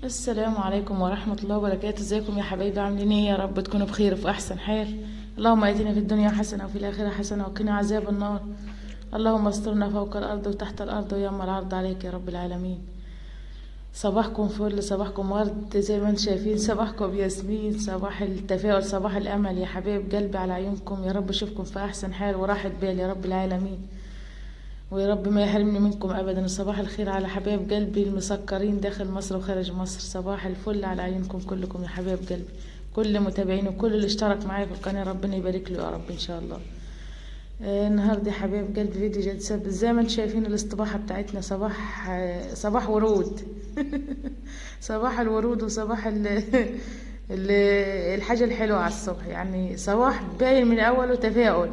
السلام عليكم ورحمة الله وبركاته. ازيكم يا حبايبي؟ عاملين ايه؟ يا رب تكونوا بخير وفي احسن حال. اللهم اتنا في الدنيا حسنة وفي الاخرة حسنة وقنا عذاب النار. اللهم استرنا فوق الارض وتحت الارض ويوم العرض عليك يا رب العالمين. صباحكم فل، صباحكم ورد زي ما انتم شايفين، صباحكم ياسمين، صباح التفاؤل، صباح الامل يا حبايب قلبي على عيونكم. يا رب اشوفكم في احسن حال وراحة بال يا رب العالمين، ويا رب ما يحرمني منكم ابدا. صباح الخير على حبايب قلبي المسكرين داخل مصر وخارج مصر، صباح الفل على عيونكم كلكم يا حبايب قلبي، كل متابعين وكل اللي اشترك معايا في القناه، ربنا يبارك له يا رب ان شاء الله. النهارده يا حبايب قلبي فيديو جديد زي ما انتم شايفين الاستباحه بتاعتنا، صباح صباح ورود. صباح الورود وصباح ال الحاجه الحلوه على الصبح، يعني صباح باين من اوله تفاؤل.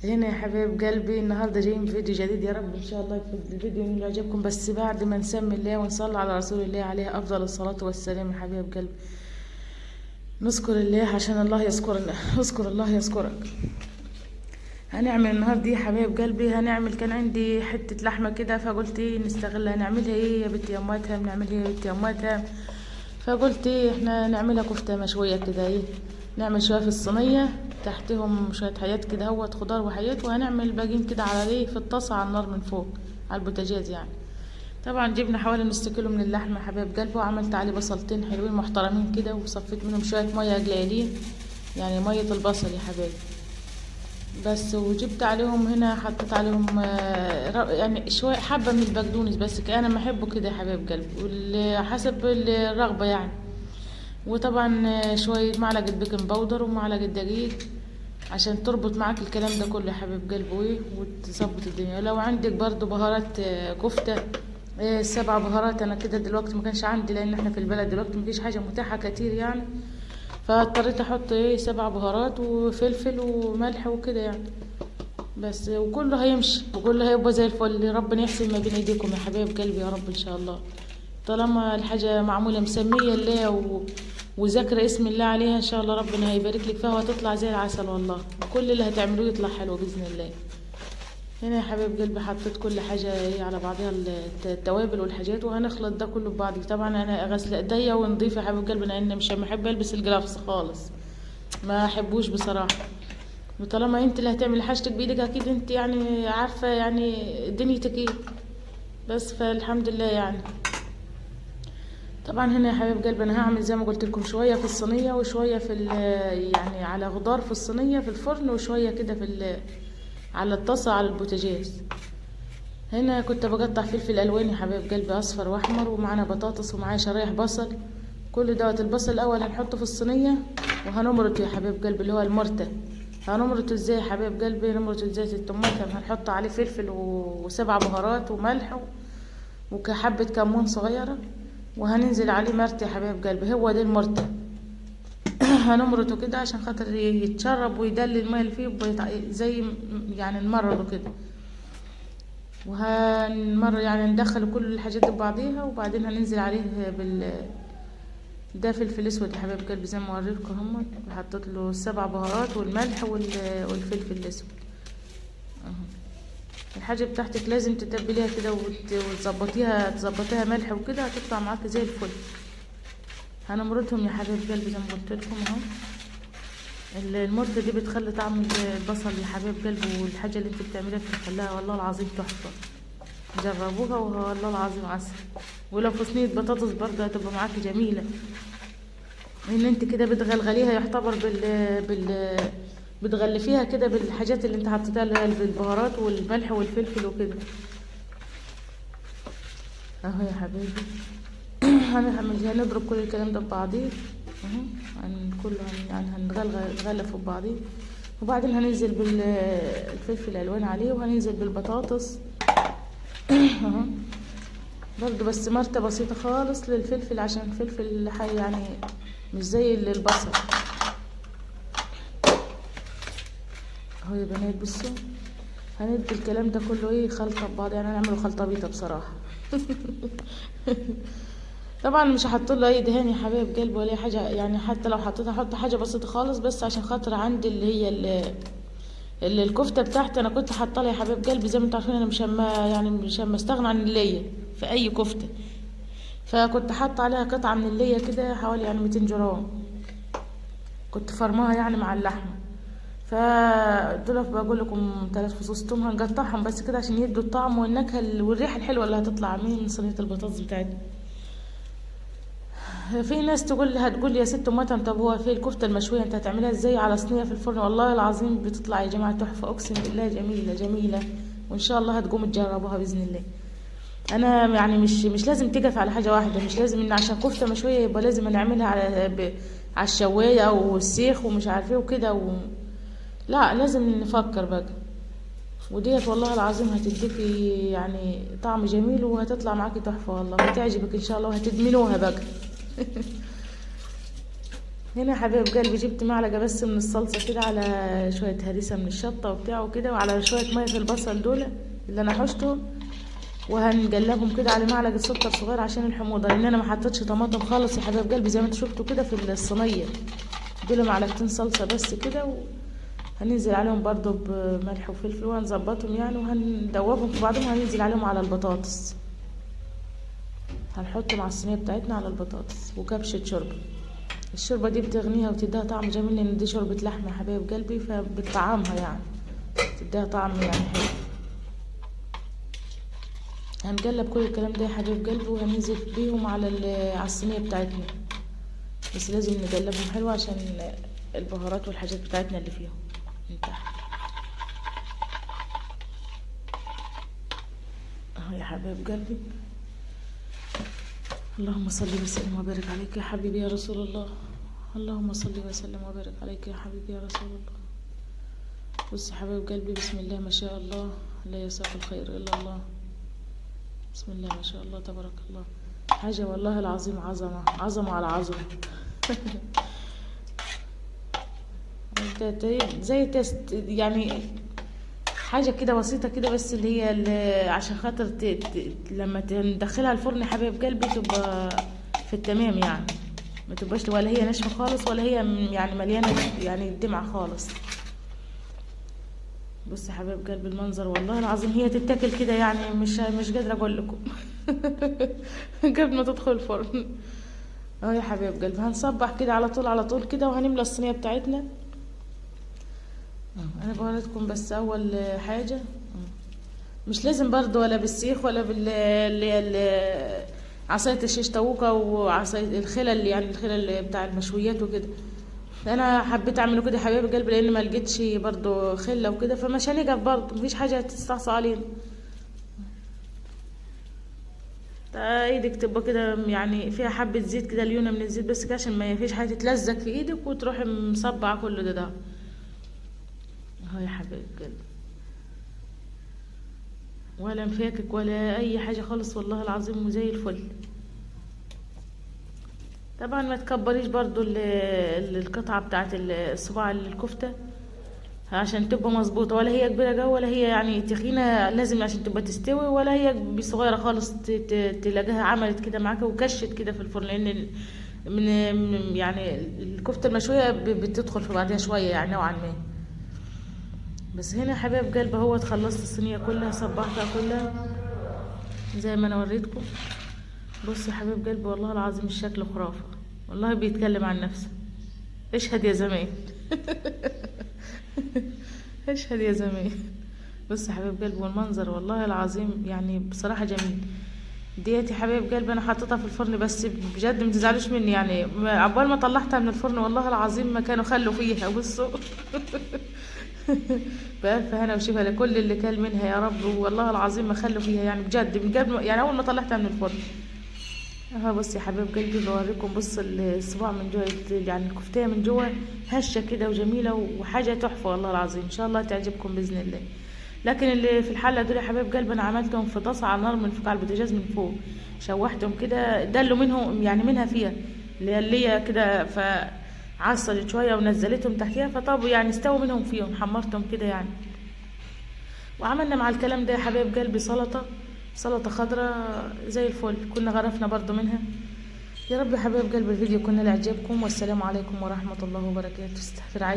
هنا يا حبايب قلبي النهارده جايين بفيديو جديد، يا رب ان شاء الله يكون الفيديو من يعجبكم، بس بعد ما نسمي الله ونصلي على رسول الله عليه افضل الصلاه والسلام يا حبايب قلبي. نذكر الله عشان الله يذكرنا، اذكر الله يذكرك. هنعمل النهارده يا حبايب قلبي، كان عندي حته لحمه كده، فقلت ايه نستغلها، نعملها ايه يا بنت يماتها، بنعمل ايه يا بنت يماتها. فقلت ايه احنا نعملها كفته مشويه كده، ايه نعمل شويه في الصينيه تحتهم شويه حاجات كده هوت خضار وحاجات، وهنعمل باقيين كده على ايه في الطاسه على النار من فوق على البوتاجاز يعني. طبعا جبنا حوالي نص كيلو من اللحمه حبايب قلبي، وعملت عليه بصلتين حلوين محترمين كده، وصفيت منهم شويه ميه قليلين، يعني ميه البصل يا حبايبي بس. وجبت عليهم هنا حطيت عليهم يعني شويه حبه من البقدونس، بس انا ما احبه كده يا حبايب قلبي، حسب الرغبه يعني. وطبعا شويه معلقه بيكنج باودر ومعلقه دقيق عشان تربط معاك الكلام ده كله يا حبيب قلبي، وايه وتظبط الدنيا. لو عندك برضو بهارات كفته، 7 بهارات. انا كده دلوقتي ما كانش عندي، لان احنا في البلد دلوقتي مفيش حاجه متاحه كتير يعني، فاضطريت احط 7 بهارات وفلفل وملح وكده يعني بس. وكله هيمشي وكله هيبقى زي الفل، ربنا يحسن ما بين ايديكم يا حبايب قلبي يا رب ان شاء الله. طالما الحاجه معموله مسميه الله وذاكره اسم الله عليها، ان شاء الله ربنا هيبارك لك فيها وهتطلع زي العسل والله، كل اللي هتعملوه يطلع حلو باذن الله. هنا يا حبايب قلبي حطيت كل حاجه ايه على بعضها، التوابل والحاجات، وهنخلط ده كله ببعض. طبعا انا غسل ايديا ونضيف يا حبايب قلبي، لان مش بحب البس الجلافز خالص، ما احبوش بصراحه. وطالما انت اللي هتعملي حاجتك بايدك، اكيد انت يعني عارفه يعني دنيتك ايه بس، فالحمد لله يعني. طبعا هنا يا حبايب قلبي انا هعمل زي ما قلت لكم، شويه في الصينيه وشويه في يعني على غدار في الصينيه في الفرن، وشويه كده على الطاسه على البوتاجاز. هنا كنت بقطع فلفل الوان يا حبايب قلبي، اصفر واحمر، ومعانا بطاطس ومعايا شرايح بصل. كل دوت البصل الاول هنحطه في الصينيه وهنمرط يا حبايب قلبي، اللي هو المرتة. هنمرطه ازاي يا حبايب قلبي؟ نمرطه ازاي الطماطم، هنحط عليه فلفل و7 بهارات وملح وكحبة كمون صغيرة، وهننزل عليه مرتة يا حبايب قلبي، هو ده المرتة. هنمرطه كده عشان خاطر يتشرب ويدلي المية اللي فيه، زي يعني نمرره كده، وهنمر يعني ندخل كل الحاجات دي ببعضيها، وبعدين هننزل عليه ده فلفل اسود يا حبايب قلبي زي ما وريتكم هم، حطيت له ال7 بهارات والملح والفلفل الاسود اهو. الحاجه بتاعتك لازم تتبليها كده تظبطيها ملح وكده، هتطلع معاكي زي الفل. هنمرطهم يا حبايب قلبي زي ما قلت لكم اهو. المرته دي بتخلي طعم البصل يا حبايب قلبي، والحاجه اللي انت بتعمليها بتخليها والله العظيم تحفه، جربوها والله العظيم عسل. ولو في صينيه بطاطس برضه هتبقى معاكي جميله، ان انت كده بتغلغليها يعتبر بتغلفيها كده بالحاجات اللي انت حطيتها، اللي هي بالبهارات والملح والفلفل وكده اهو يا حبيبي. هنضرب كل الكلام ده ببعضيه اهو، كله يعني هنغلفه ببعضيه، وبعدين هننزل بالفلفل الالوان عليه، وهننزل بالبطاطس اهو برضو، بس مرتة بسيطة خالص للفلفل عشان الفلفل حي يعني مش زي البصل اهو يا بنات. بصوا هندي الكلام ده كله ايه خلطة ببعض، يعني هنعمله خلطة بيضة بصراحة. طبعا مش هحط له اي دهان يا حبايب قلبي ولا أي حاجة، يعني حتى لو حطيت هحط حاجة بسيطة خالص، بس عشان خاطر عندي اللي هي الكفته بتاعتي انا كنت حاطه لها يا حبايب قلبي، زي ما انتوا عارفين انا مش استغنى عن الليه في اي كفته. فكنت حاطه عليها قطعه من الليه كده حوالي يعني 200 جرام، كنت فرماها يعني مع اللحمه. فدول بقول لكم 3 فصوص توم هنقطعهم بس كده عشان يدوا الطعم والنكهه والريحه الحلوه اللي هتطلع من صينيه البطاطس بتاعتنا. في ناس هتقول يا ست مطعم، طب هو في الكفته المشويه انت هتعملها ازاي على صينيه في الفرن؟ والله العظيم بتطلع يا جماعه تحفه، اقسم بالله جميله جميله، وان شاء الله هتقوموا تجربوها باذن الله. انا يعني مش لازم تقف على حاجه واحده، مش لازم ان عشان كفته مشويه يبقى لازم نعملها على الشوايه او السيخ ومش عارفه ايه وكده لا، لازم نفكر بقى. وديت والله العظيم هتديكي يعني طعم جميل وهتطلع معاكي تحفه والله، وهتعجبك ان شاء الله وهتدمنوها بقى. هنا يا حبايب قلبي جبت معلقه بس من الصلصه كده، على شويه هريسه من الشطه وبتاعه وكده، وعلى شويه ميه في البصل دول اللي انا حشتهم، وهنقلبهم كده على معلقه سكر صغير عشان الحموضه، لان انا ما حطيتش طماطم خالص يا حبايب قلبي زي ما انتوا شفتوا كده في الصينيه. دول معلقتين صلصه بس كده، وهننزل عليهم برضو بملح وفلفل وهنظبطهم يعني، وهندوبهم في بعضهم، وهننزل عليهم على البطاطس، هنحطهم على الصينيه بتاعتنا على البطاطس وكبشه شوربه. الشوربه دي بتغنيها وتديها طعم جميل، لان دي شوربه لحمه يا حبايب قلبي، فبتطعمها يعني تديها طعم يعني حلو. هنقلب كل الكلام ده يا حبايب قلبي، وهننزل بيهم على الصينيه بتاعتنا، بس لازم نقلبهم حلو عشان البهارات والحاجات بتاعتنا اللي فيهم اهو يا حبايب قلبي. اللهم صل وسلم وبارك عليك يا حبيبي يا رسول الله، اللهم صل وسلم وبارك عليك يا حبيبي يا رسول الله. بص يا حبايب قلبي، بسم الله ما شاء الله، لا يساق الخير الا الله، بسم الله ما شاء الله تبارك الله. حاجه والله العظيم عظمه عظمه على عظمه. زي تست يعني، حاجه كده بسيطه كده، بس اللي هي عشان خاطر لما تدخلها الفرن يا حبايب قلبي تبقى في التمام يعني، ما تبقاش ولا هي ناشفه خالص ولا هي يعني مليانه يعني دمعه خالص. بص يا حبايب قلبي المنظر والله العظيم، هي تتاكل كده يعني، مش قادره اقول لكم. قبل ما تدخل الفرن اهو يا حبايب قلبي، هنصبح كده على طول على طول كده، وهنملى الصينيه بتاعتنا. انا بوريكم بس اول حاجه، مش لازم برضو ولا بالسيخ ولا عصايه الشيش طاووقه وعصايه الخلل، يعني الخلل بتاع المشويات وكده. انا حبيت اعمله كده يا حبايب قلبي، لان ما لقيتش برضو خله وكده، فمش هنقف برضو، مفيش حاجه تستعصى علينا. ايدك تبقى كده يعني فيها حبه زيت كده، ليونه من الزيت بس كده، عشان ما فيش حاجه تتلزق في ايدك وتروحي مصبعه كله ده اهو يا حبايب قلبي، ولا مفاكك ولا اي حاجه خالص والله العظيم، وزي الفل. طبعا ما تكبريش برضو القطعه بتاعت الصباع الكفته عشان تبقى مظبوطه، ولا هي كبيره جو ولا هي يعني تخينه لازم عشان تبقى تستوي، ولا هي صغيره خالص تلاقيها عملت كده معاك وكشت كده في الفرن، لان يعني الكفته المشويه بتدخل في بعضها شويه يعني نوعا ما. بس هنا يا حبايب قلبي اهوت خلصت الصينيه كلها، صبحتها كلها زي ما انا وريتكم. بص يا حبايب قلبي والله العظيم الشكل خرافه، والله بيتكلم عن نفسه. اشهد يا زمان. اشهد يا زمان. بص يا حبايب قلبي والمنظر والله العظيم يعني بصراحه جميل. ديت يا حبايب قلبي انا حطيتها في الفرن، بس بجد ما تزعلوش مني يعني، عقبال ما طلعتها من الفرن والله العظيم ما كانوا خلوا فيها. بصوا. بألف هنا وشفا لكل اللي كل منها يا رب، والله العظيم ما خلوا فيها يعني بجد بجد، يعني اول ما طلعتها من الفرن اهو. بص يا حبايب قلبي بوريكم، بص الصباع من جوه يعني الكفتيه من جوه هشه كده وجميله وحاجه تحفه والله العظيم، ان شاء الله تعجبكم باذن الله. لكن اللي في الحله دول يا حبايب قلبي انا عملتهم في طاسه على النار من فوق على البوتاجاز من فوق، شوحتهم كده دلوا منهم يعني منها فيها اللي هي كده، فعصلت شويه ونزلتهم تحتيها فطابوا يعني استووا منهم فيهم، حمرتهم كده يعني. وعملنا مع الكلام ده يا حبايب قلبي سلطه خضراء زي الفل، كنا غرفنا برضو منها. يا رب يا حبايب قلبي الفيديو كنا لعجبكم، والسلام عليكم ورحمه الله وبركاته. في رعاية